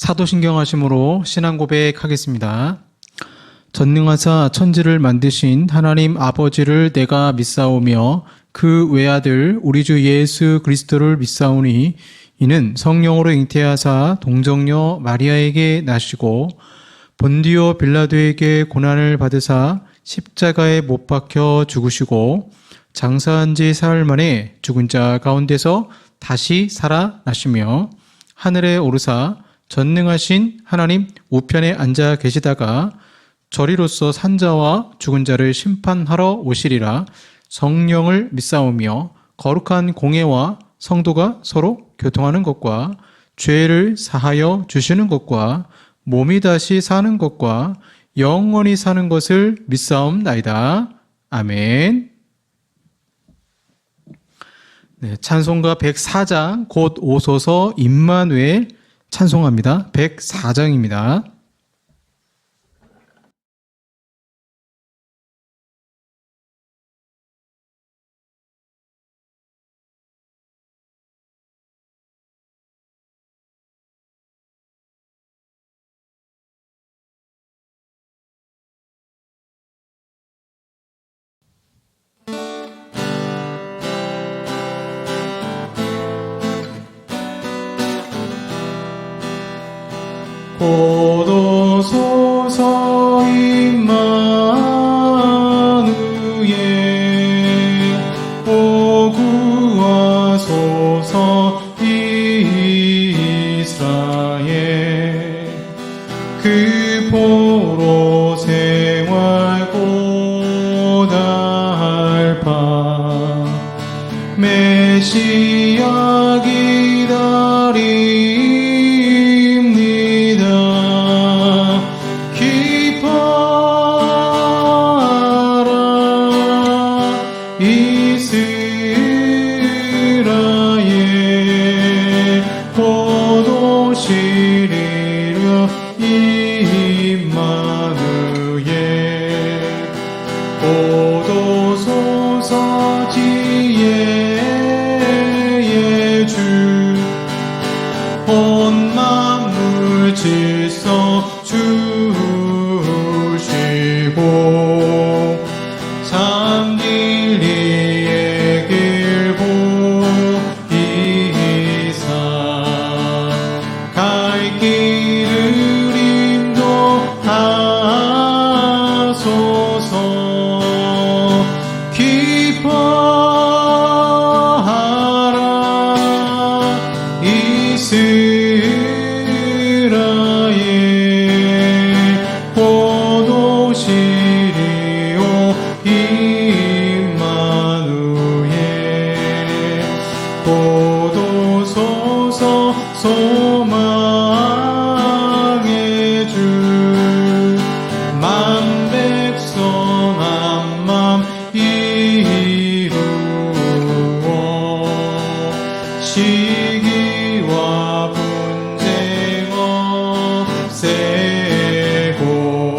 사도신경하심으로 신앙 고백하겠습니다. 전능하사 천지를 만드신 하나님 아버지를 내가 믿사오며 그 외아들 우리 주 예수 그리스도를 믿사오니 이는 성령으로 잉태하사 동정녀 마리아에게 나시고 본디오 빌라도에게 고난을 받으사 십자가에 못 박혀 죽으시고 장사한 지 사흘 만에 죽은 자 가운데서 다시 살아나시며 하늘에 오르사 전능하신 하나님 우편에 앉아 계시다가 저리로서 산자와 죽은 자를 심판하러 오시리라. 성령을 믿사오며 거룩한 공예와 성도가 서로 교통하는 것과 죄를 사하여 주시는 것과 몸이 다시 사는 것과 영원히 사는 것을 믿사옵나이다. 아멘. 네, 찬송가 104장 곧 오소서 임마누엘 찬송합니다. 104장입니다. 곧 오소서 임마누엘 오 구하소서 이스라엘 그 보로 생활 고달파 메시아 기다리 이스라엘 곧 오시리라 임마누엘 곧 오소서 지혜의 주 온 만물 질서 주시고 참 진리의 길 보이사 갈 길을 인도하소서 기뻐하라 이스라엘 곧 오시리오 임마누엘 곧 오소서 소망의 주 만 백성 한 맘 이루어 시기와 분쟁 없애고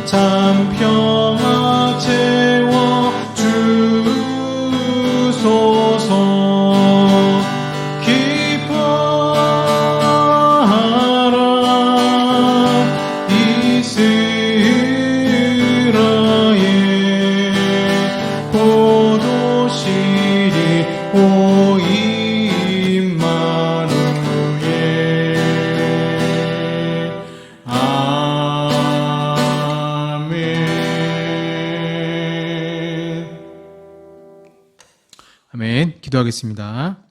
참 평화 채워 주소서 기뻐하라 이스라엘 곧 오시리 오 임마누엘 아멘. 아멘. 기도하겠습니다.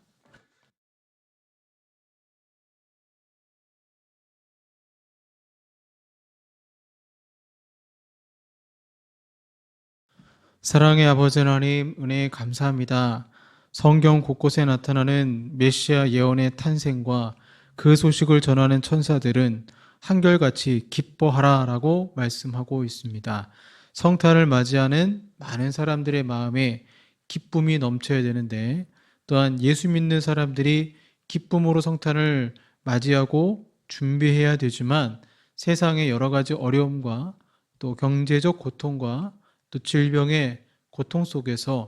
사랑의 아버지 하나님, 은혜 감사합니다. 성경 곳곳에 나타나는 메시아 예언의 탄생과 그 소식을 전하는 천사들은 한결같이 기뻐하라 라고 말씀하고 있습니다. 성탄을 맞이하는 많은 사람들의 마음에 기쁨이 넘쳐야 되는데, 또한 예수 믿는 사람들이 기쁨으로 성탄을 맞이하고 준비해야 되지만 세상의 여러 가지 어려움과 또 경제적 고통과 또 질병의 고통 속에서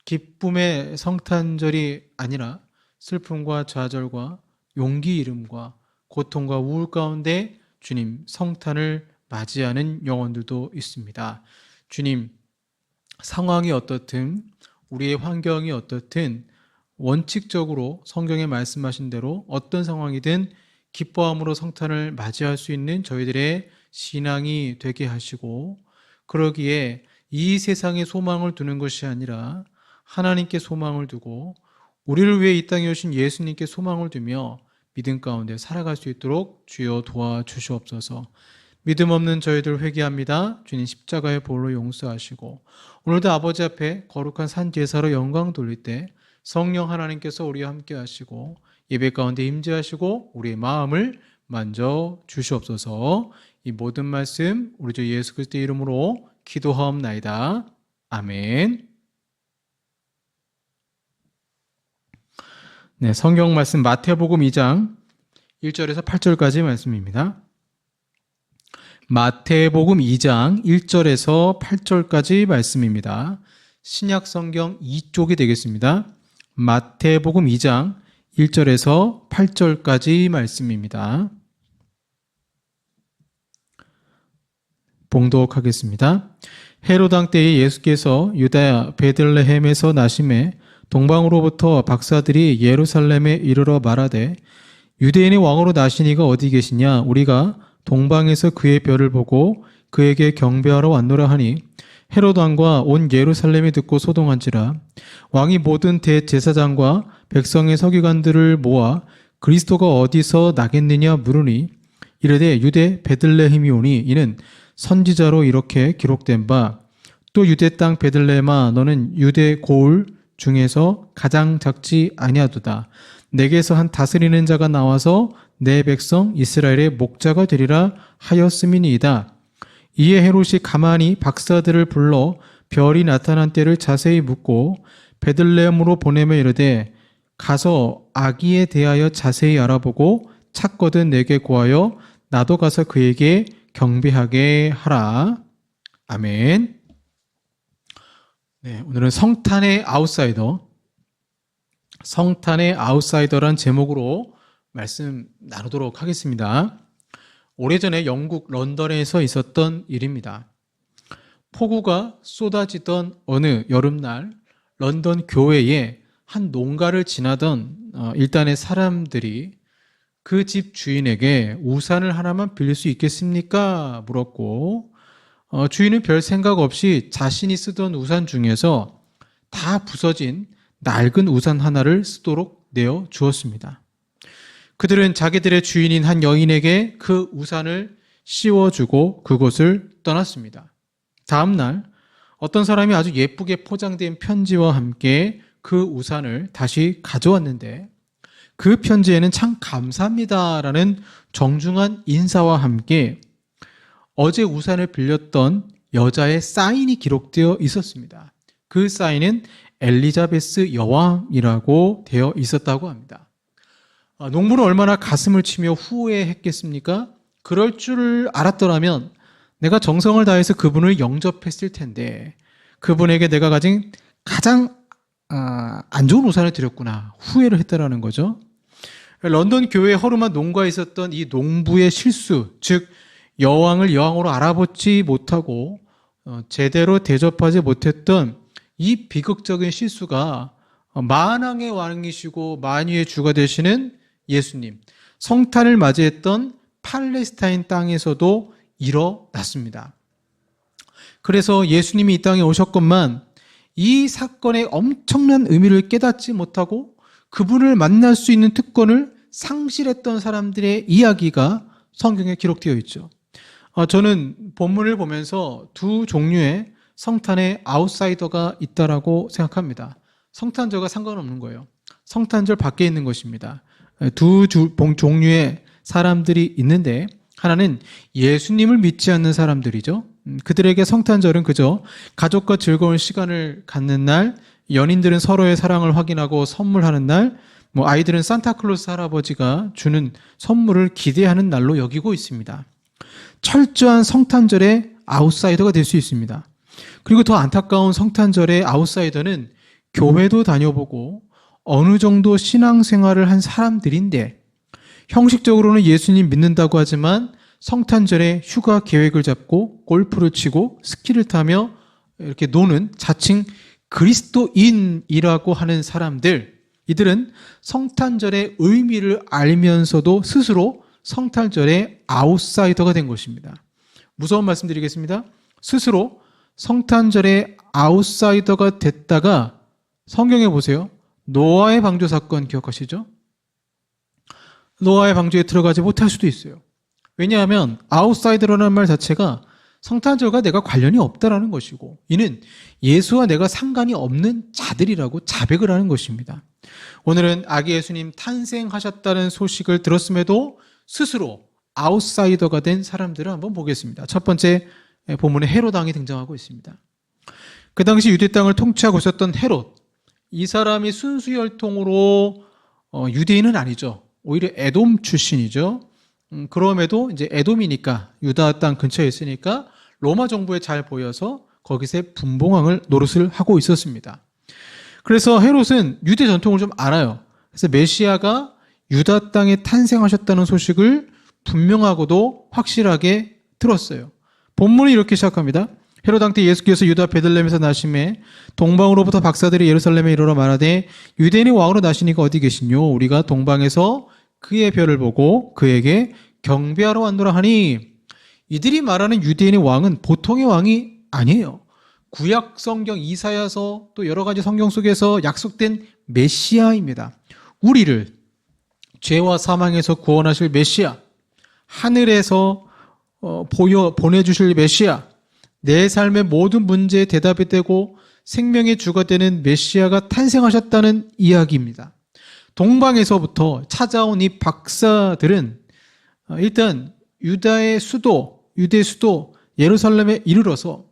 기쁨의 성탄절이 아니라 슬픔과 좌절과 용기 잃음과 고통과 우울 가운데 주님 성탄을 맞이하는 영혼들도 있습니다. 주님, 상황이 어떻든 우리의 환경이 어떻든 원칙적으로 성경에 말씀하신 대로 어떤 상황이든 기뻐함으로 성탄을 맞이할 수 있는 저희들의 신앙이 되게 하시고, 그러기에 이 세상에 소망을 두는 것이 아니라 하나님께 소망을 두고 우리를 위해 이 땅에 오신 예수님께 소망을 두며 믿음 가운데 살아갈 수 있도록 주여 도와주시옵소서. 믿음 없는 저희들 회개합니다. 주님 십자가의 보혈로 용서하시고, 오늘도 아버지 앞에 거룩한 산 제사로 영광 돌릴 때 성령 하나님께서 우리와 함께 하시고 예배 가운데 임재하시고 우리의 마음을 만져 주시옵소서. 이 모든 말씀 우리 주 예수 그리스도의 이름으로 기도하옵나이다. 아멘. 네, 성경 말씀 마태복음 2장 1절에서 8절까지 말씀입니다. 마태복음 2장 1절에서 8절까지 말씀입니다. 신약 성경 2쪽이 되겠습니다. 마태복음 2장 1절에서 8절까지 말씀입니다. 봉독하겠습니다. 헤롯 왕 때에 예수께서 유다야 베들레헴에서 나심에 동방으로부터 박사들이 예루살렘에 이르러 말하되 유대인의 왕으로 나시니가 어디 계시냐? 우리가 동방에서 그의 별을 보고 그에게 경배하러 왔노라 하니 헤롯 왕과 온 예루살렘이 듣고 소동한지라. 왕이 모든 대제사장과 백성의 서기관들을 모아 그리스도가 어디서 나겠느냐 물으니 이르되 유대 베들레헴이오니 이는 선지자로 이렇게 기록된 바 또 유대 땅 베들레헴아 너는 유대 고을 중에서 가장 작지 아니하도다. 내게서 한 다스리는 자가 나와서 내 백성 이스라엘의 목자가 되리라 하였음이니이다. 이에 헤롯이 가만히 박사들을 불러 별이 나타난 때를 자세히 묻고 베들레헴으로 보내며 이르되 가서 아기에 대하여 자세히 알아보고 찾거든 내게 고하여 나도 가서 그에게 경배하게 하라. 아멘. 네, 오늘은 성탄의 아웃사이더란 제목으로 말씀 나누도록 하겠습니다. 오래전에 영국 런던에서 있었던 일입니다. 폭우가 쏟아지던 어느 여름날 런던 교외에 한 농가를 지나던 일단의 사람들이 그 집 주인에게 우산을 하나만 빌릴 수 있겠습니까? 물었고 주인은 별 생각 없이 자신이 쓰던 우산 중에서 다 부서진 낡은 우산 하나를 쓰도록 내어 주었습니다. 그들은 자기들의 주인인 한 여인에게 그 우산을 씌워주고 그곳을 떠났습니다. 다음 날 어떤 사람이 아주 예쁘게 포장된 편지와 함께 그 우산을 다시 가져왔는데 그 편지에는 참 감사합니다라는 정중한 인사와 함께 어제 우산을 빌렸던 여자의 사인이 기록되어 있었습니다. 그 사인은 엘리자베스 여왕이라고 되어 있었다고 합니다. 농부는 얼마나 가슴을 치며 후회했겠습니까? 그럴 줄 알았더라면 내가 정성을 다해서 그분을 영접했을 텐데 그분에게 내가 가진 가장 안 좋은 우산을 드렸구나 후회를 했다라는 거죠. 런던 교회에 허름한 농가에 있었던 이 농부의 실수, 즉 여왕을 여왕으로 알아보지 못하고 제대로 대접하지 못했던 이 비극적인 실수가 만왕의 왕이시고 만유의 주가 되시는 예수님, 성탄을 맞이했던 팔레스타인 땅에서도 일어났습니다. 그래서 예수님이 이 땅에 오셨건만 이 사건의 엄청난 의미를 깨닫지 못하고 그분을 만날 수 있는 특권을 상실했던 사람들의 이야기가 성경에 기록되어 있죠. 저는 본문을 보면서 두 종류의 성탄의 아웃사이더가 있다라고 생각합니다. 성탄절과 상관없는 거예요. 성탄절 밖에 있는 것입니다. 두 종류의 사람들이 있는데 하나는 예수님을 믿지 않는 사람들이죠. 그들에게 성탄절은 그저 가족과 즐거운 시간을 갖는 날, 연인들은 서로의 사랑을 확인하고 선물하는 날, 아이들은 산타클로스 할아버지가 주는 선물을 기대하는 날로 여기고 있습니다. 철저한 성탄절의 아웃사이더가 될 수 있습니다. 그리고 더 안타까운 성탄절의 아웃사이더는 교회도 다녀보고 어느 정도 신앙생활을 한 사람들인데 형식적으로는 예수님 믿는다고 하지만 성탄절에 휴가 계획을 잡고 골프를 치고 스키를 타며 이렇게 노는 자칭 그리스도인이라고 하는 사람들, 이들은 성탄절의 의미를 알면서도 스스로 성탄절의 아웃사이더가 된 것입니다. 무서운 말씀 드리겠습니다. 스스로 성탄절의 아웃사이더가 됐다가 성경에 보세요. 노아의 방주 사건 기억하시죠? 노아의 방주에 들어가지 못할 수도 있어요. 왜냐하면 아웃사이더라는 말 자체가 성탄절과 내가 관련이 없다라는 것이고, 이는 예수와 내가 상관이 없는 자들이라고 자백을 하는 것입니다. 오늘은 아기 예수님 탄생하셨다는 소식을 들었음에도 스스로 아웃사이더가 된 사람들을 한번 보겠습니다. 첫 번째 본문에 헤롯 왕이 등장하고 있습니다. 그 당시 유대 땅을 통치하고 있었던 헤롯, 이 사람이 순수 혈통으로 유대인은 아니죠. 오히려 에돔 출신이죠. 그럼에도 이제 에돔이니까 유다 땅 근처에 있으니까 로마 정부에 잘 보여서 거기서 분봉왕을 노릇을 하고 있었습니다. 그래서 헤롯은 유대 전통을 좀 알아요. 그래서 메시아가 유다 땅에 탄생하셨다는 소식을 분명하고도 확실하게 들었어요. 본문이 이렇게 시작합니다. 헤롯 왕 때 예수께서 유다 베들레헴에서 나심에 동방으로부터 박사들이 예루살렘에 이르러 말하되 유대인의 왕으로 나시니가 어디 계시뇨? 우리가 동방에서 그의 별을 보고 그에게 경배하러 왔노라 하니, 이들이 말하는 유대인의 왕은 보통의 왕이 아니에요. 구약 성경 이사야서 또 여러 가지 성경 속에서 약속된 메시아입니다. 우리를 죄와 사망에서 구원하실 메시아, 하늘에서 보내주실 메시아, 내 삶의 모든 문제에 대답이 되고 생명의 주가 되는 메시아가 탄생하셨다는 이야기입니다. 동방에서부터 찾아온 이 박사들은 일단 유대 수도 예루살렘에 이르러서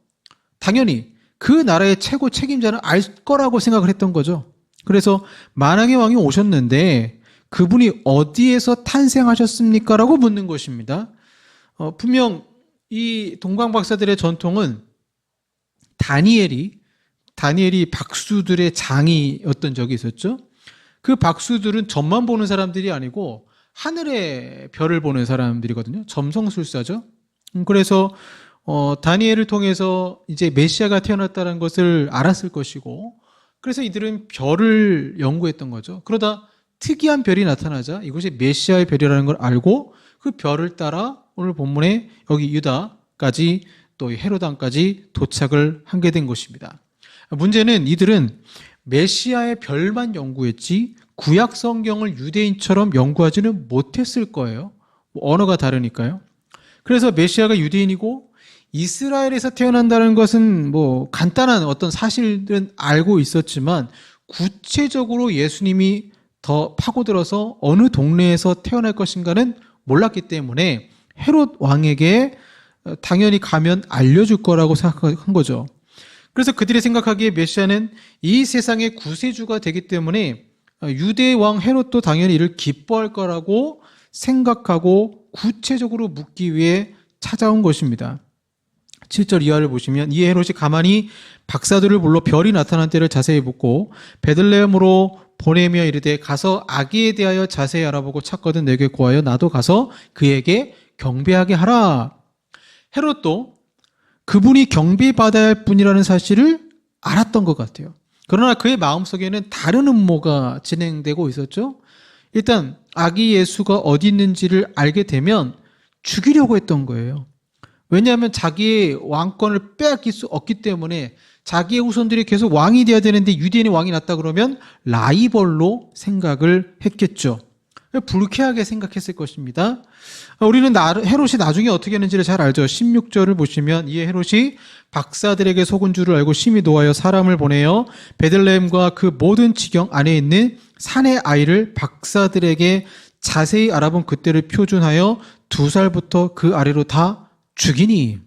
당연히 그 나라의 최고 책임자는 알 거라고 생각을 했던 거죠. 그래서 만왕의 왕이 오셨는데 그분이 어디에서 탄생하셨습니까? 라고 묻는 것입니다. 분명 이 동방 박사들의 전통은 다니엘이 박수들의 장이었던 적이 있었죠. 그 박수들은 점만 보는 사람들이 아니고 하늘의 별을 보는 사람들이거든요. 점성술사죠. 그래서 다니엘을 통해서 이제 메시아가 태어났다는 것을 알았을 것이고, 그래서 이들은 별을 연구했던 거죠. 그러다 특이한 별이 나타나자 이것이 메시아의 별이라는 걸 알고 그 별을 따라 오늘 본문에 여기 유다까지 또 헤롯 왕까지 도착을 하게 된 것입니다. 문제는 이들은 메시아의 별만 연구했지 구약 성경을 유대인처럼 연구하지는 못했을 거예요. 언어가 다르니까요. 그래서 메시아가 유대인이고 이스라엘에서 태어난다는 것은 뭐 간단한 어떤 사실은 알고 있었지만 구체적으로 예수님이 더 파고들어서 어느 동네에서 태어날 것인가는 몰랐기 때문에 헤롯 왕에게 당연히 가면 알려줄 거라고 생각한 거죠. 그래서 그들이 생각하기에 메시아는 이 세상의 구세주가 되기 때문에 유대 왕 헤롯도 당연히 이를 기뻐할 거라고 생각하고 구체적으로 묻기 위해 찾아온 것입니다. 7절 이하를 보시면 이에 헤롯이 가만히 박사들을 불러 별이 나타난 때를 자세히 묻고 베들레헴으로 보내며 이르되 가서 아기에 대하여 자세히 알아보고 찾거든 내게 구하여 나도 가서 그에게 경배하게 하라. 헤롯도 그분이 경배받아야 할 분이라는 사실을 알았던 것 같아요. 그러나 그의 마음속에는 다른 음모가 진행되고 있었죠. 일단 아기 예수가 어디 있는지를 알게 되면 죽이려고 했던 거예요. 왜냐하면 자기의 왕권을 빼앗길 수 없기 때문에 자기의 후손들이 계속 왕이 돼야 되는데 유대인의 왕이 났다 그러면 라이벌로 생각을 했겠죠. 불쾌하게 생각했을 것입니다. 우리는 헤롯이 나중에 어떻게 했는지를 잘 알죠. 16절을 보시면 이에 헤롯이 박사들에게 속은 줄을 알고 심히 노하여 사람을 보내어 베들레헴과 그 모든 지경 안에 있는 산의 아이를 박사들에게 자세히 알아본 그때를 표준하여 2살부터 그 아래로 다 죽이니.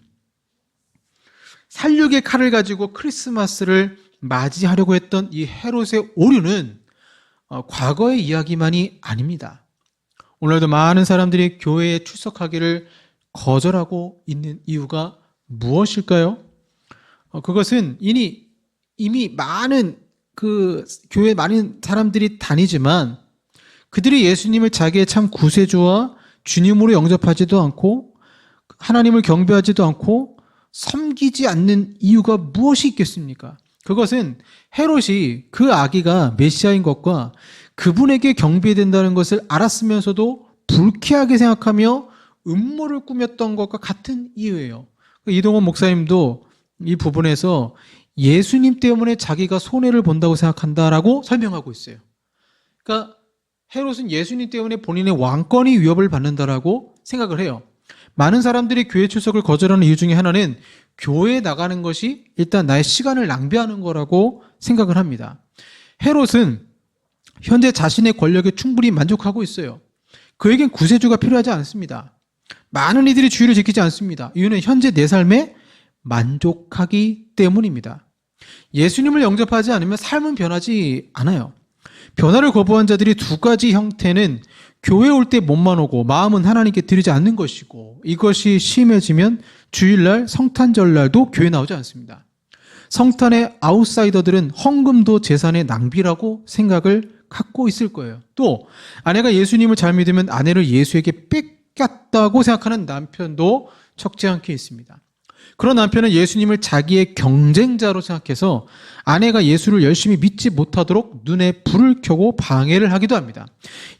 살육의 칼을 가지고 크리스마스를 맞이하려고 했던 이 헤롯의 오류는 과거의 이야기만이 아닙니다. 오늘도 많은 사람들이 교회에 출석하기를 거절하고 있는 이유가 무엇일까요? 그것은 이미 많은 교회에 많은 사람들이 다니지만 그들이 예수님을 자기의 참 구세주와 주님으로 영접하지도 않고 하나님을 경배하지도 않고 섬기지 않는 이유가 무엇이 있겠습니까? 그것은 헤롯이 그 아기가 메시아인 것과 그분에게 경배해야 된다는 것을 알았으면서도 불쾌하게 생각하며 음모를 꾸몄던 것과 같은 이유예요. 이동원 목사님도 이 부분에서 예수님 때문에 자기가 손해를 본다고 생각한다라고 설명하고 있어요. 그러니까 헤롯은 예수님 때문에 본인의 왕권이 위협을 받는다라고 생각을 해요. 많은 사람들이 교회 출석을 거절하는 이유 중에 하나는 교회에 나가는 것이 일단 나의 시간을 낭비하는 거라고 생각을 합니다. 헤롯은 현재 자신의 권력에 충분히 만족하고 있어요. 그에겐 구세주가 필요하지 않습니다. 많은 이들이 주의를 지키지 않습니다. 이유는 현재 내 삶에 만족하기 때문입니다. 예수님을 영접하지 않으면 삶은 변하지 않아요. 변화를 거부한 자들이 두 가지 형태는 교회 올 때 몸만 오고 마음은 하나님께 드리지 않는 것이고, 이것이 심해지면 주일날 성탄절날도 교회 나오지 않습니다. 성탄의 아웃사이더들은 헌금도 재산의 낭비라고 생각을 갖고 있을 거예요. 또 아내가 예수님을 잘 믿으면 아내를 예수에게 뺏겼다고 생각하는 남편도 적지 않게 있습니다. 그런 남편은 예수님을 자기의 경쟁자로 생각해서 아내가 예수를 열심히 믿지 못하도록 눈에 불을 켜고 방해를 하기도 합니다.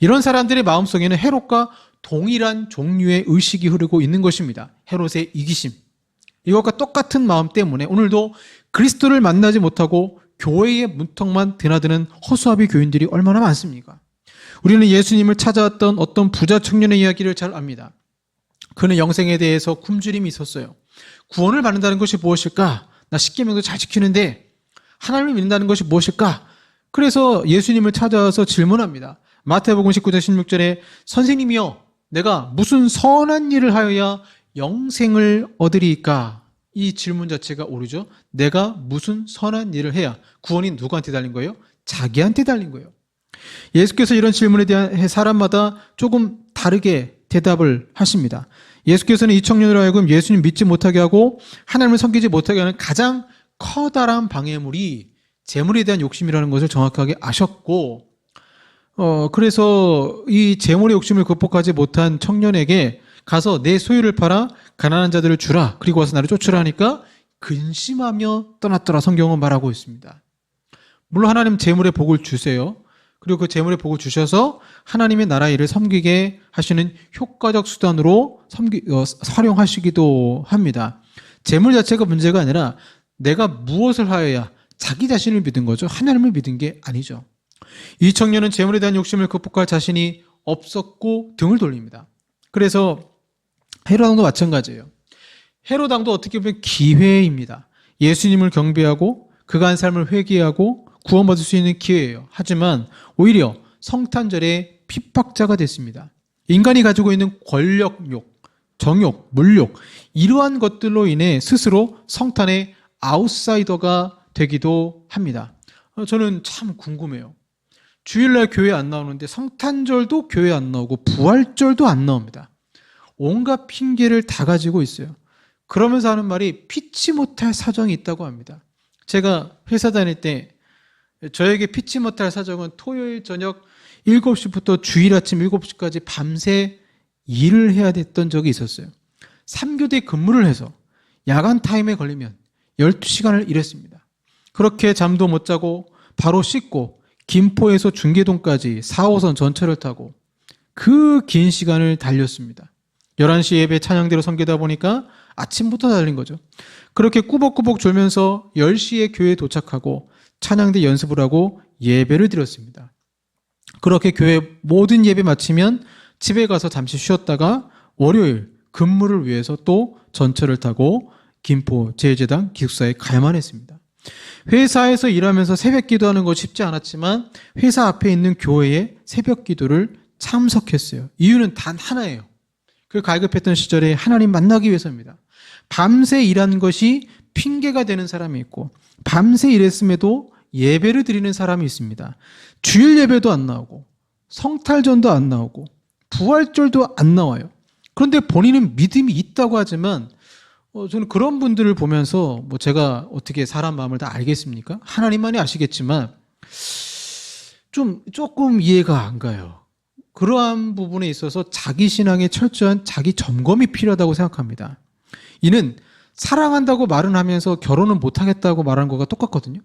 이런 사람들의 마음속에는 헤롯과 동일한 종류의 의식이 흐르고 있는 것입니다. 헤롯의 이기심. 이것과 똑같은 마음 때문에 오늘도 그리스도를 만나지 못하고 교회의 문턱만 드나드는 허수아비 교인들이 얼마나 많습니까? 우리는 예수님을 찾아왔던 어떤 부자 청년의 이야기를 잘 압니다. 그는 영생에 대해서 굶주림이 있었어요. 구원을 받는다는 것이 무엇일까? 나 십계명도 잘 지키는데 하나님을 믿는다는 것이 무엇일까? 그래서 예수님을 찾아와서 질문합니다. 마태복음 19장 16절에 선생님이여, 내가 무슨 선한 일을 하여야 영생을 얻으리까? 이 질문 자체가 옳으죠. 내가 무슨 선한 일을 해야, 구원이 누구한테 달린 거예요? 자기한테 달린 거예요. 예수께서 이런 질문에 대한 사람마다 조금 다르게 대답을 하십니다. 예수께서는 이 청년으로 하여금 예수님 믿지 못하게 하고 하나님을 섬기지 못하게 하는 가장 커다란 방해물이 재물에 대한 욕심이라는 것을 정확하게 아셨고, 그래서 이 재물의 욕심을 극복하지 못한 청년에게 가서 내 소유를 팔아 가난한 자들을 주라, 그리고 와서 나를 쫓으라 하니까 근심하며 떠났더라, 성경은 말하고 있습니다. 물론 하나님 재물의 복을 주세요. 그리고 그 재물의 복을 주셔서 하나님의 나라 일을 섬기게 하시는 효과적 수단으로 활용하시기도 합니다. 재물 자체가 문제가 아니라 내가 무엇을 하여야, 자기 자신을 믿은 거죠. 하나님을 믿은 게 아니죠. 이 청년은 재물에 대한 욕심을 극복할 자신이 없었고 등을 돌립니다. 그래서 헤롯 왕도 마찬가지예요. 헤롯 왕도 어떻게 보면 기회입니다. 예수님을 경배하고 그가 한 삶을 회개하고 구원받을 수 있는 기회예요. 하지만 오히려 성탄절에 핍박자가 됐습니다. 인간이 가지고 있는 권력욕, 정욕, 물욕, 이러한 것들로 인해 스스로 성탄의 아웃사이더가 되기도 합니다. 저는 참 궁금해요. 주일날 교회 안 나오는데 성탄절도 교회 안 나오고 부활절도 안 나옵니다. 온갖 핑계를 다 가지고 있어요. 그러면서 하는 말이 피치 못할 사정이 있다고 합니다. 제가 회사 다닐 때 저에게 피치 못할 사정은 토요일 저녁 7시부터 주일 아침 7시까지 밤새 일을 해야 됐던 적이 있었어요. 3교대 근무를 해서 야간 타임에 걸리면 12시간을 일했습니다. 그렇게 잠도 못 자고 바로 씻고 김포에서 중계동까지 4호선 전철을 타고 그 긴 시간을 달렸습니다. 11시 예배 찬양대로 섬기다 보니까 아침부터 달린 거죠. 그렇게 꾸벅꾸벅 졸면서 10시에 교회에 도착하고 찬양대 연습을 하고 예배를 드렸습니다. 그렇게 교회 모든 예배 마치면 집에 가서 잠시 쉬었다가 월요일 근무를 위해서 또 전철을 타고 김포 제일제당 기숙사에 가야만 했습니다. 회사에서 일하면서 새벽 기도하는 거 쉽지 않았지만 회사 앞에 있는 교회에 새벽 기도를 참석했어요. 이유는 단 하나예요. 그 갈급했던 시절에 하나님 만나기 위해서입니다. 밤새 일한 것이 핑계가 되는 사람이 있고 밤새 일했음에도 예배를 드리는 사람이 있습니다. 주일 예배도 안 나오고 성탄절도 안 나오고 부활절도 안 나와요. 그런데 본인은 믿음이 있다고 하지만 저는 그런 분들을 보면서 제가 어떻게 사람 마음을 다 알겠습니까? 하나님만이 아시겠지만 조금 이해가 안 가요. 그러한 부분에 있어서 자기 신앙에 철저한 자기 점검이 필요하다고 생각합니다. 이는 사랑한다고 말은 하면서 결혼은 못하겠다고 말하는 것과 똑같거든요.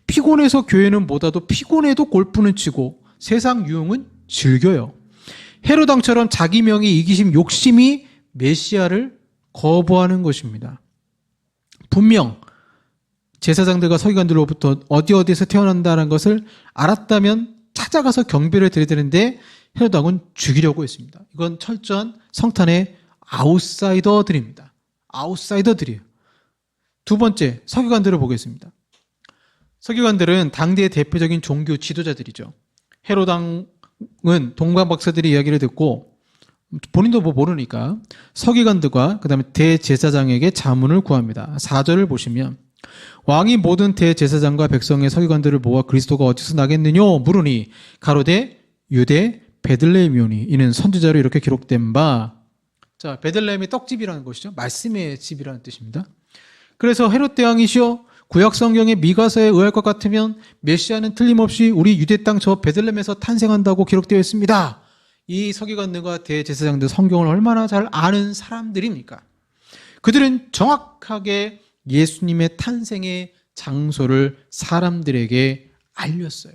피곤해서 교회는 못 와도 피곤해도 골프는 치고 세상 유흥은 즐겨요. 헤롯 왕처럼 자기 명예, 이기심, 욕심이 메시아를 거부하는 것입니다. 분명 제사장들과 서기관들로부터 어디에서 태어난다는 것을 알았다면 찾아가서 경배를 드려야 되는데 헤롯 왕은 죽이려고 했습니다. 이건 철저한 성탄의 아웃사이더들입니다. 아웃사이더들이에요. 두 번째, 서기관들을 보겠습니다. 서기관들은 당대의 대표적인 종교 지도자들이죠. 헤롯 왕은 동방 박사들의 이야기를 듣고 본인도 모르니까 서기관들과 그 다음에 대제사장에게 자문을 구합니다. 4절을 보시면 왕이 모든 대제사장과 백성의 서기관들을 모아 그리스도가 어디서 나겠느냐 물으니 가로되 유대 베들레헴이오니 이는 선지자로 이렇게 기록된 바. 자, 베들레헴이 떡집이라는 것이죠. 말씀의 집이라는 뜻입니다. 그래서 헤롯 대왕이시여 구약 성경의 미가서에 의할 것 같으면 메시아는 틀림없이 우리 유대 땅 저 베들레헴에서 탄생한다고 기록되어 있습니다. 이 서기관들과 대제사장들 성경을 얼마나 잘 아는 사람들입니까? 그들은 정확하게 예수님의 탄생의 장소를 사람들에게 알렸어요.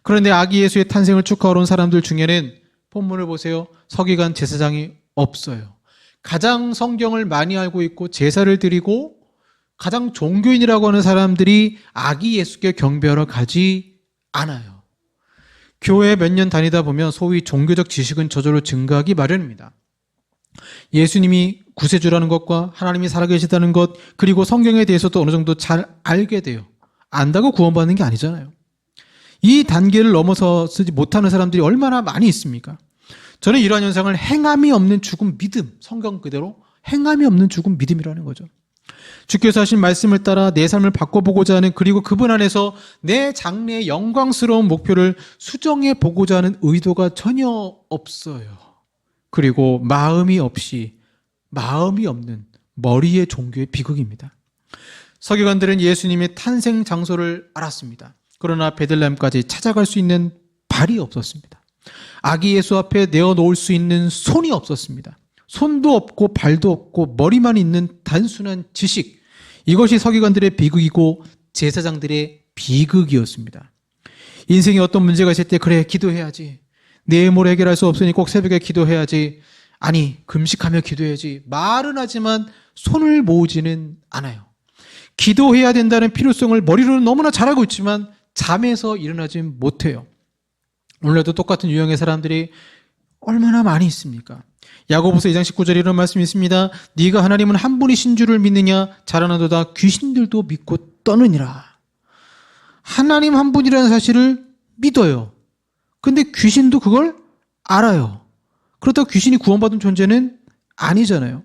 그런데 아기 예수의 탄생을 축하하러 온 사람들 중에는 본문을 보세요. 서기관 제사장이 없어요. 가장 성경을 많이 알고 있고 제사를 드리고 가장 종교인이라고 하는 사람들이 아기 예수께 경배하러 가지 않아요. 교회 몇 년 다니다 보면 소위 종교적 지식은 저절로 증가하기 마련입니다. 예수님이 구세주라는 것과 하나님이 살아계시다는 것, 그리고 성경에 대해서도 어느 정도 잘 알게 돼요. 안다고 구원받는 게 아니잖아요. 이 단계를 넘어서지 못하는 사람들이 얼마나 많이 있습니까? 저는 이러한 현상을 행함이 없는 죽은 믿음, 성경 그대로 행함이 없는 죽은 믿음이라는 거죠. 주께서 하신 말씀을 따라 내 삶을 바꿔보고자 하는, 그리고 그분 안에서 내 장래의 영광스러운 목표를 수정해 보고자 하는 의도가 전혀 없어요. 그리고 마음이 없는 머리의 종교의 비극입니다. 서기관들은 예수님의 탄생 장소를 알았습니다. 그러나 베들레헴까지 찾아갈 수 있는 발이 없었습니다. 아기 예수 앞에 내어놓을 수 있는 손이 없었습니다. 손도 없고 발도 없고 머리만 있는 단순한 지식, 이것이 서기관들의 비극이고 제사장들의 비극이었습니다. 인생에 어떤 문제가 있을 때 그래 기도해야지, 내일 모레 해결할 수 없으니 꼭 새벽에 기도해야지, 아니 금식하며 기도해야지 말은 하지만 손을 모으지는 않아요. 기도해야 된다는 필요성을 머리로는 너무나 잘 알고 있지만 잠에서 일어나지 못해요. 오늘도 똑같은 유형의 사람들이 얼마나 많이 있습니까? 야고보서 2장 19절에 이런 말씀이 있습니다. 네가 하나님은 한 분이신 줄을 믿느냐? 자라나도다 귀신들도 믿고 떠느니라. 하나님 한 분이라는 사실을 믿어요. 근데 귀신도 그걸 알아요. 그렇다고 귀신이 구원받은 존재는 아니잖아요.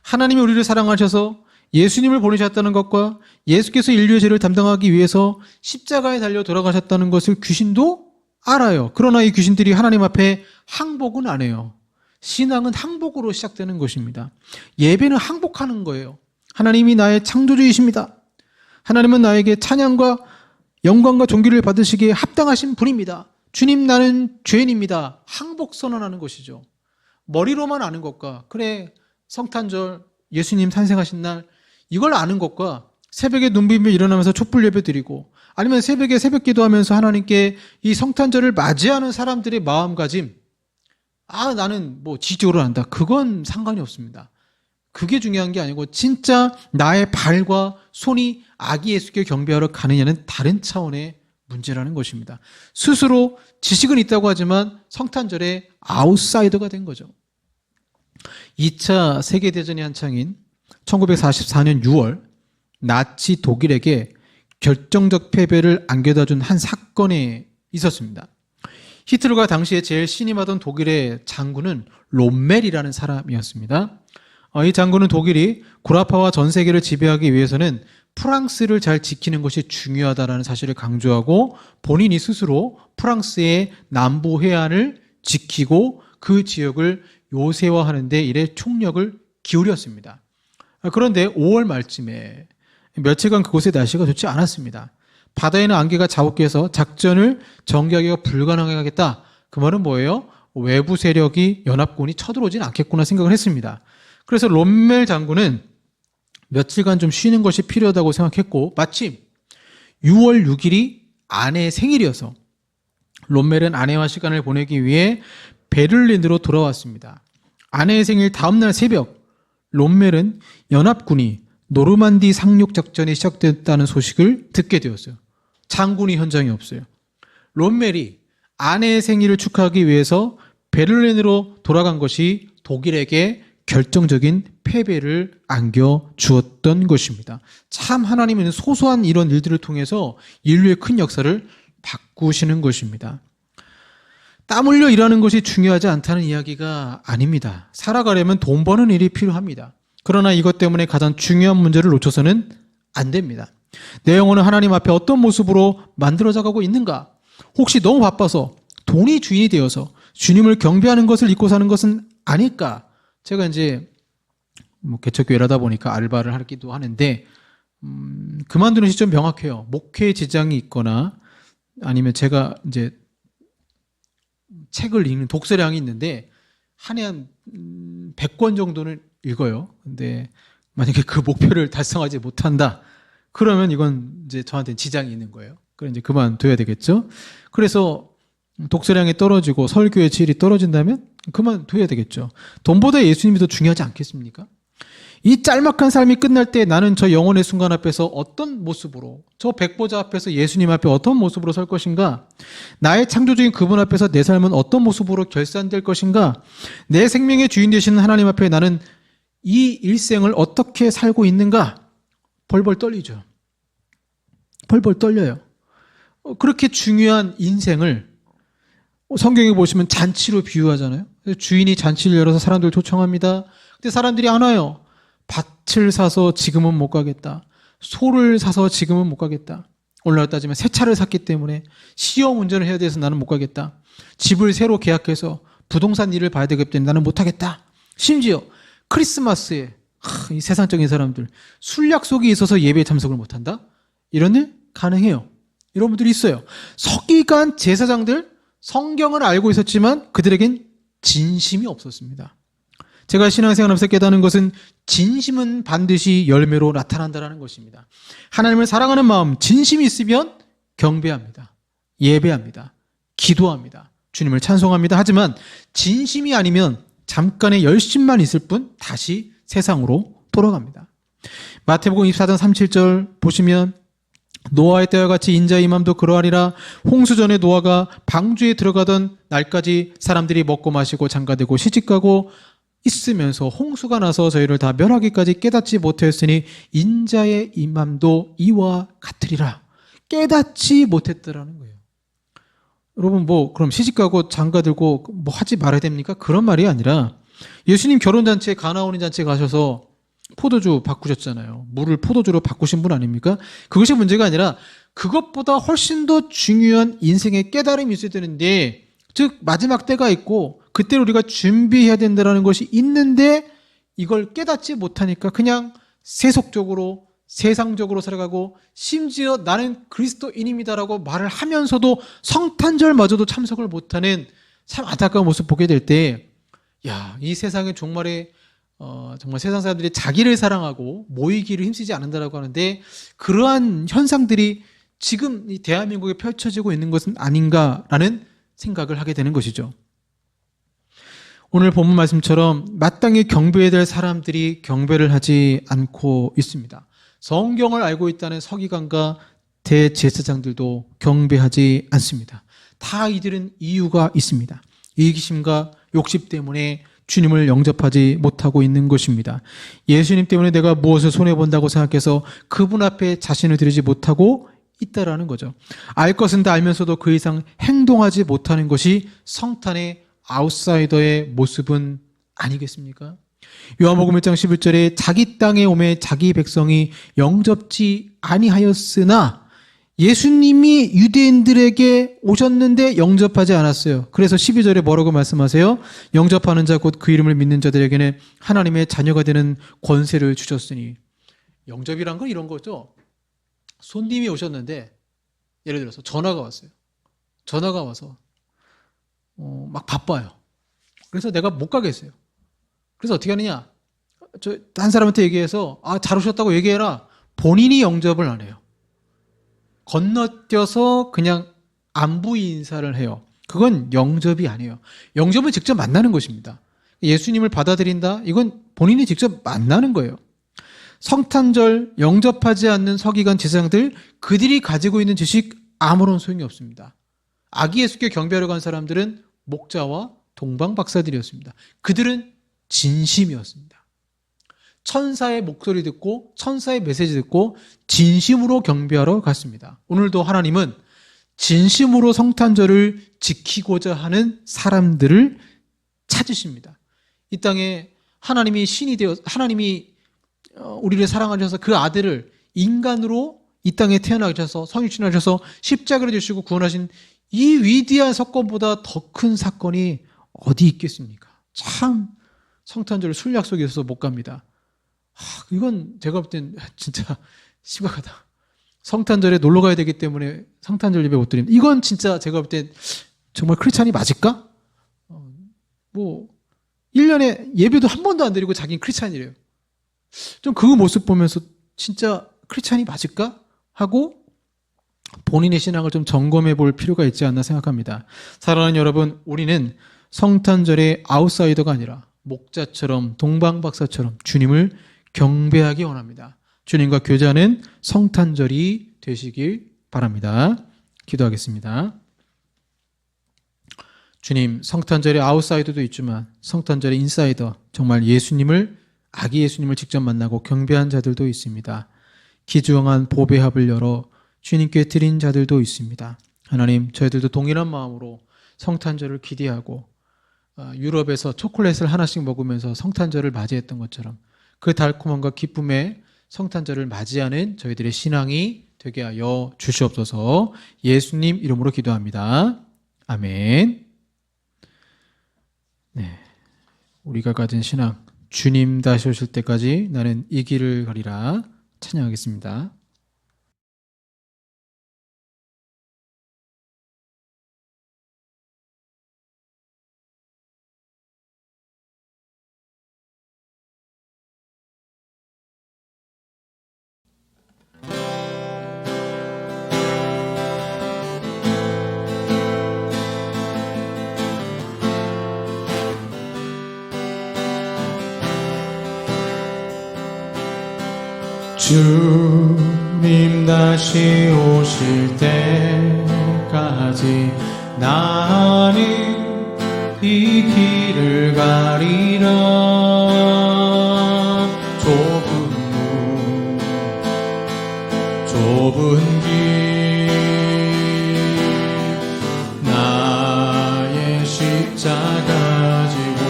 하나님이 우리를 사랑하셔서 예수님을 보내셨다는 것과 예수께서 인류의 죄를 담당하기 위해서 십자가에 달려 돌아가셨다는 것을 귀신도 알아요. 그러나 이 귀신들이 하나님 앞에 항복은 안 해요. 신앙은 항복으로 시작되는 것입니다. 예배는 항복하는 거예요. 하나님이 나의 창조주이십니다. 하나님은 나에게 찬양과 영광과 존귀를 받으시기에 합당하신 분입니다. 주님, 나는 죄인입니다. 항복 선언하는 것이죠. 머리로만 아는 것과, 그래 성탄절 예수님 탄생하신 날 이걸 아는 것과 새벽에 눈 비비며 일어나면서 촛불 예배 드리고, 아니면 새벽에 새벽 기도하면서 하나님께 이 성탄절을 맞이하는 사람들의 마음가짐, 나는 뭐 지적으로 한다, 그건 상관이 없습니다. 그게 중요한 게 아니고 진짜 나의 발과 손이 아기 예수께 경배하러 가느냐는 다른 차원의 문제라는 것입니다. 스스로 지식은 있다고 하지만 성탄절에 아웃사이더가 된 거죠. 2차 세계대전이 한창인 1944년 6월 나치 독일에게 결정적 패배를 안겨다 준 한 사건이 있었습니다. 히틀러가 당시에 제일 신임하던 독일의 장군은 롬멜이라는 사람이었습니다. 이 장군은 독일이 구라파와 전 세계를 지배하기 위해서는 프랑스를 잘 지키는 것이 중요하다는 사실을 강조하고, 본인이 스스로 프랑스의 남부 해안을 지키고 그 지역을 요새화하는 데 일에 총력을 기울였습니다. 그런데 5월 말쯤에 며칠간 그곳의 날씨가 좋지 않았습니다. 바다에는 안개가 자욱해서 작전을 전개하기가 불가능하겠다. 그 말은 뭐예요? 외부 세력이 연합군이 쳐들어오진 않겠구나 생각을 했습니다. 그래서 롬멜 장군은 며칠간 좀 쉬는 것이 필요하다고 생각했고 마침 6월 6일이 아내의 생일이어서 롬멜은 아내와 시간을 보내기 위해 베를린으로 돌아왔습니다. 아내의 생일 다음날 새벽 롬멜은 연합군이 노르만디 상륙 작전이 시작됐다는 소식을 듣게 되었어요. 장군이 현장에 없어요. 롬멜이 아내의 생일을 축하하기 위해서 베를린으로 돌아간 것이 독일에게 결정적인 패배를 안겨주었던 것입니다. 참 하나님은 소소한 이런 일들을 통해서 인류의 큰 역사를 바꾸시는 것입니다. 땀 흘려 일하는 것이 중요하지 않다는 이야기가 아닙니다. 살아가려면 돈 버는 일이 필요합니다. 그러나 이것 때문에 가장 중요한 문제를 놓쳐서는 안 됩니다. 내 영혼은 하나님 앞에 어떤 모습으로 만들어져 가고 있는가? 혹시 너무 바빠서 돈이 주인이 되어서 주님을 경배하는 것을 잊고 사는 것은 아닐까? 제가 이제 개척교회라다 보니까 알바를 하기도 하는데 그만두는 시점 명확해요. 목회에 지장이 있거나 아니면 제가 이제 책을 읽는 독서량이 있는데 한 해 한 100권 정도는 읽어요. 근데 만약에 그 목표를 달성하지 못한다. 그러면 이건 이제 저한테는 지장이 있는 거예요. 그래 이제 그만둬야 되겠죠. 그래서 독서량이 떨어지고 설교의 질이 떨어진다면 그만둬야 되겠죠. 돈보다 예수님이 더 중요하지 않겠습니까? 이 짤막한 삶이 끝날 때 나는 저 영혼의 순간 앞에서 어떤 모습으로, 저 백보자 앞에서 예수님 앞에 어떤 모습으로 설 것인가? 나의 창조주인 그분 앞에서 내 삶은 어떤 모습으로 결산될 것인가? 내 생명의 주인 되시는 하나님 앞에 나는 이 일생을 어떻게 살고 있는가? 벌벌 떨리죠. 벌벌 떨려요. 그렇게 중요한 인생을 성경에 보시면 잔치로 비유하잖아요. 주인이 잔치를 열어서 사람들을 초청합니다. 근데 사람들이 안 와요. 밭을 사서 지금은 못 가겠다. 소를 사서 지금은 못 가겠다. 오늘날 따지면 새 차를 샀기 때문에 시험 운전을 해야 돼서 나는 못 가겠다. 집을 새로 계약해서 부동산 일을 봐야 되기 때문에 나는 못 하겠다. 심지어 크리스마스에 이 세상적인 사람들 술 약속이 있어서 예배에 참석을 못 한다? 이런 일 가능해요. 이런 분들이 있어요. 서기관 제사장들 성경을 알고 있었지만 그들에겐 진심이 없었습니다. 제가 신앙생활하면서 깨닫는 것은 진심은 반드시 열매로 나타난다는 것입니다. 하나님을 사랑하는 마음, 진심이 있으면 경배합니다. 예배합니다. 기도합니다. 주님을 찬송합니다. 하지만 진심이 아니면 잠깐의 열심만 있을 뿐 다시 세상으로 돌아갑니다. 마태복음 24장 37절 보시면 노아의 때와 같이 인자의 임함도 그러하리라. 홍수 전에 노아가 방주에 들어가던 날까지 사람들이 먹고 마시고 장가들고 시집가고 있으면서 홍수가 나서 저희를 다 멸하기까지 깨닫지 못하였으니 인자의 임함도 이와 같으리라. 깨닫지 못했더라는 거예요. 여러분 그럼 시집가고 장가들고 하지 말아야 됩니까? 그런 말이 아니라 예수님 결혼잔치에 가나오니 잔치에 가셔서 포도주 바꾸셨잖아요. 물을 포도주로 바꾸신 분 아닙니까? 그것이 문제가 아니라 그것보다 훨씬 더 중요한 인생의 깨달음이 있어야 되는데 즉 마지막 때가 있고 그때 우리가 준비해야 된다는 것이 있는데 이걸 깨닫지 못하니까 그냥 세속적으로 세상적으로 살아가고 심지어 나는 그리스도인입니다라고 말을 하면서도 성탄절마저도 참석을 못하는 참 안타까운 모습 보게 될 때 이 세상의 종말에 정말 세상 사람들이 자기를 사랑하고 모이기를 힘쓰지 않는다라고 하는데 그러한 현상들이 지금 이 대한민국에 펼쳐지고 있는 것은 아닌가라는 생각을 하게 되는 것이죠. 오늘 본문 말씀처럼 마땅히 경배해야 될 사람들이 경배를 하지 않고 있습니다. 성경을 알고 있다는 서기관과 대제사장들도 경배하지 않습니다. 다 이들은 이유가 있습니다. 이기심과 욕심 때문에 주님을 영접하지 못하고 있는 것입니다. 예수님 때문에 내가 무엇을 손해본다고 생각해서 그분 앞에 자신을 드리지 못하고 있다라는 거죠. 알 것은 다 알면서도 그 이상 행동하지 못하는 것이 성탄의 아웃사이더의 모습은 아니겠습니까? 요한복음 1장 11절에 자기 땅에 오매 자기 백성이 영접지 아니하였으나 예수님이 유대인들에게 오셨는데 영접하지 않았어요. 그래서 12절에 뭐라고 말씀하세요? 영접하는 자 곧 그 이름을 믿는 자들에게는 하나님의 자녀가 되는 권세를 주셨으니. 영접이란 건 이런 거죠. 손님이 오셨는데 예를 들어서 전화가 왔어요. 전화가 와서 막 바빠요. 그래서 내가 못 가겠어요. 그래서 어떻게 하느냐? 한 사람한테 얘기해서 잘 오셨다고 얘기해라. 본인이 영접을 안 해요. 건너뛰어서 그냥 안부 인사를 해요. 그건 영접이 아니에요. 영접은 직접 만나는 것입니다. 예수님을 받아들인다? 이건 본인이 직접 만나는 거예요. 성탄절 영접하지 않는 서기관 제사장들, 그들이 가지고 있는 지식 아무런 소용이 없습니다. 아기 예수께 경배하러 간 사람들은 목자와 동방 박사들이었습니다. 그들은 진심이었습니다. 천사의 목소리 듣고 천사의 메시지 듣고 진심으로 경배하러 갔습니다. 오늘도 하나님은 진심으로 성탄절을 지키고자 하는 사람들을 찾으십니다. 이 땅에 하나님이 신이 되어 하나님이 우리를 사랑하셔서 그 아들을 인간으로 이 땅에 태어나셔서 성육신하셔서 십자가를 지시고 구원하신 이 위대한 사건보다 더 큰 사건이 어디 있겠습니까? 참 성탄절 술 약속이 있어서 못 갑니다. 이건 제가 볼 땐 진짜 심각하다. 성탄절에 놀러 가야 되기 때문에 성탄절 예배 못 드립니다. 이건 진짜 제가 볼 땐 정말 크리스찬이 맞을까? 1년에 예배도 한 번도 안 드리고 자기는 크리스찬이래요. 좀 그 모습 보면서 진짜 크리스찬이 맞을까? 하고 본인의 신앙을 좀 점검해 볼 필요가 있지 않나 생각합니다. 사랑하는 여러분, 우리는 성탄절의 아웃사이더가 아니라 목자처럼 동방박사처럼 주님을 경배하기 원합니다. 주님과 교제하는 성탄절이 되시길 바랍니다. 기도하겠습니다. 주님, 성탄절의 아웃사이더도 있지만 성탄절의 인사이더, 정말 아기 예수님을 직접 만나고 경배한 자들도 있습니다. 기주왕한 보배 합을 열어 주님께 드린 자들도 있습니다. 하나님, 저희들도 동일한 마음으로 성탄절을 기대하고 유럽에서 초콜릿을 하나씩 먹으면서 성탄절을 맞이했던 것처럼 그 달콤함과 기쁨의 성탄절을 맞이하는 저희들의 신앙이 되게 하여 주시옵소서. 예수님 이름으로 기도합니다. 아멘. 네, 우리가 가진 신앙, 주님 다시 오실 때까지 나는 이 길을 가리라 찬양하겠습니다. 주님 다시 오실 때까지 나는 이 길을 가리라. 좁은 길 나의 십자가 지고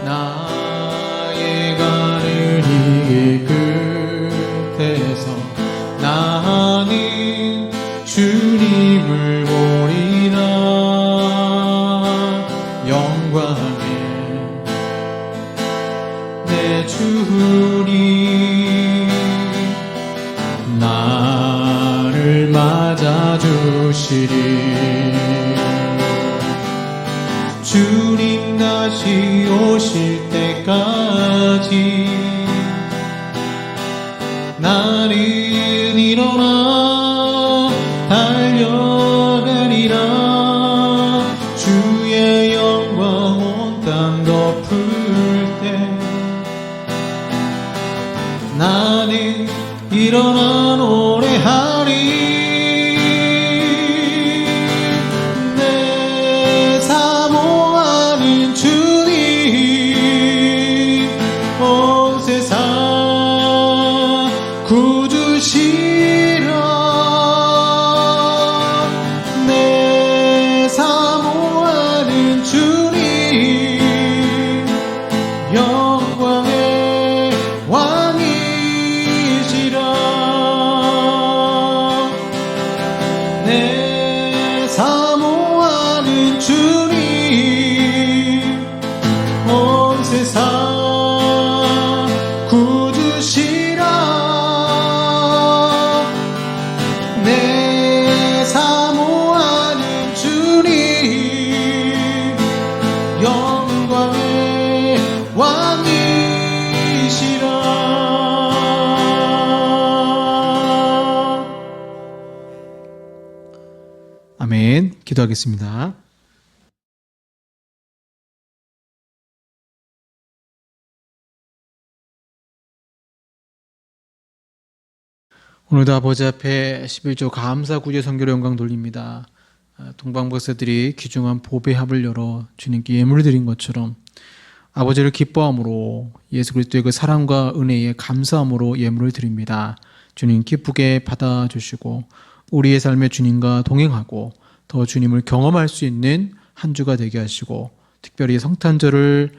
나의 가는 이 끝에서 나는 주님을 보리라. 영광의 내 주님 나를 맞아주시리. 주님 다시 오실 때까지 나는 일어나 달려가리라. 주의 영광 온 땅 덮을 때 나는 일어나 노래하리. 내 사모하는 주님, 오 영광의 왕이시라. 아멘. 기도하겠습니다. 오늘도 아버지 앞에 11조 감사 구제 선교로 영광 돌립니다. 동방박사들이 귀중한 보배 합을 열어 주님께 예물을 드린 것처럼 아버지를 기뻐함으로 예수 그리스도의 그 사랑과 은혜에 감사함으로 예물을 드립니다. 주님 기쁘게 받아주시고 우리의 삶에 주님과 동행하고 더 주님을 경험할 수 있는 한 주가 되게 하시고 특별히 성탄절을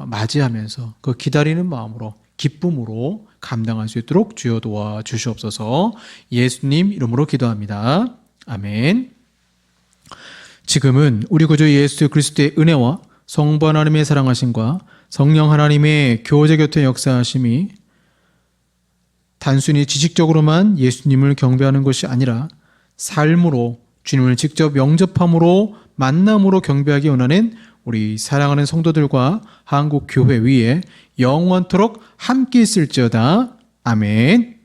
맞이하면서 그 기다리는 마음으로 기쁨으로 감당할 수 있도록 주여 도와 주시옵소서. 예수님 이름으로 기도합니다. 아멘. 지금은 우리 구주 예수 그리스도의 은혜와 성부 하나님의 사랑하심과 성령 하나님의 교제 곁에 역사하심이 단순히 지식적으로만 예수님을 경배하는 것이 아니라 삶으로 주님을 직접 영접함으로 만남으로 경배하기 원하는 우리 사랑하는 성도들과 한국 교회 위에 영원토록 함께 있을지어다. 아멘.